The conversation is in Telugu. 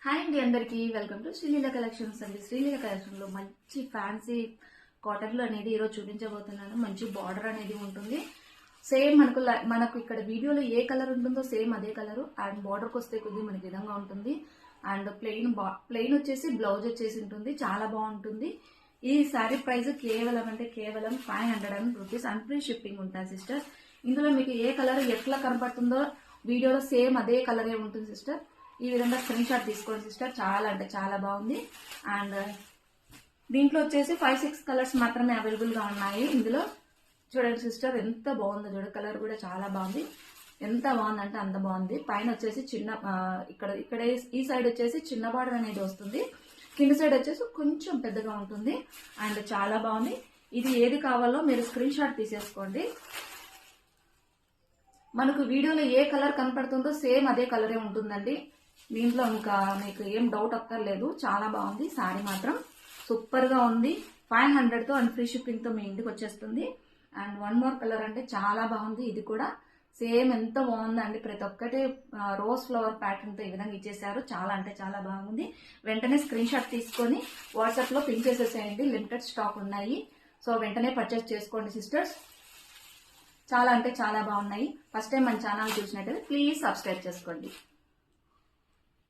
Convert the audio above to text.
హాయ్ అండి అందరికీ వెల్కమ్ టు శ్రీలీల కలెక్షన్స్ అండి. శ్రీలీల కలెక్షన్ లో మంచి ఫ్యాన్సీ కాటన్ లో అనేది ఈరోజు చూపించబోతున్నాను. మంచి బార్డర్ అనేది ఉంటుంది. సేమ్ మనకు ఇక్కడ వీడియోలో ఏ కలర్ ఉంటుందో సేమ్ అదే కలర్. అండ్ బార్డర్కి వస్తే కొద్దిగా మనకి విధంగా ఉంటుంది. అండ్ ప్లెయిన్ వచ్చేసి బ్లౌజ్ వచ్చేసి ఉంటుంది. చాలా బాగుంటుంది. ఈ శారీ ప్రైస్ కేవలం 500 రూపీస్. అండ్ ఫ్రీ షిప్పింగ్ ఉంటుంది సిస్టర్. ఇందులో మీకు ఏ కలర్ ఎట్లా కనపడుతుందో వీడియోలో సేమ్ అదే కలరే ఉంటుంది సిస్టర్. ఈ విధంగా స్క్రీన్ షాట్ తీసుకోండి సిస్టర్. చాలా అంటే చాలా బాగుంది. అండ్ దీంట్లో వచ్చేసి 5-6 కలర్స్ మాత్రమే అవైలబుల్ గా ఉన్నాయి. ఇందులో చూడండి సిస్టర్, ఎంత బాగుందో చూడ. కలర్ కూడా చాలా బాగుంది. ఎంత బాగుందంటే అంత బాగుంది. పైన వచ్చేసి ఇక్కడ ఈ సైడ్ వచ్చేసి చిన్న బార్డర్ అనేది వస్తుంది. కింద సైడ్ వచ్చేసి కొంచెం పెద్దగా ఉంటుంది. అండ్ చాలా బాగుంది. ఇది ఏది కావాలో మీరు స్క్రీన్ షాట్ తీసేసుకోండి. మనకు వీడియోలో ఏ కలర్ కనపడుతుందో సేమ్ అదే కలరే ఉంటుందండి. దీంట్లో ఇంకా మీకు ఏం డౌట్ అక్కర్లేదు. చాలా బాగుంది. శారీ మాత్రం సూపర్ గా ఉంది. 500తో అండ్ ఫ్రీ షిప్పింగ్ తో మీ ఇంటికి వచ్చేస్తుంది. అండ్ వన్ మోర్ కలర్ అంటే చాలా బాగుంది. ఇది కూడా సేమ్ ఎంత బాగుందండి. ప్రతి ఒక్కటి రోజ్ ఫ్లవర్ ప్యాటర్న్ తో ఈ విధంగా ఇచ్చేసారు. చాలా అంటే చాలా బాగుంది. వెంటనే స్క్రీన్ షాట్ తీసుకొని వాట్సాప్ లో పింక్ చేసేసేయండి. లిమిటెడ్ స్టాక్ ఉన్నాయి. సో వెంటనే పర్చేస్ చేసుకోండి సిస్టర్స్. చాలా అంటే చాలా బాగున్నాయి. ఫస్ట్ టైం మన ఛానల్ చూసినట్టయితే ప్లీజ్ సబ్స్క్రైబ్ చేసుకోండి.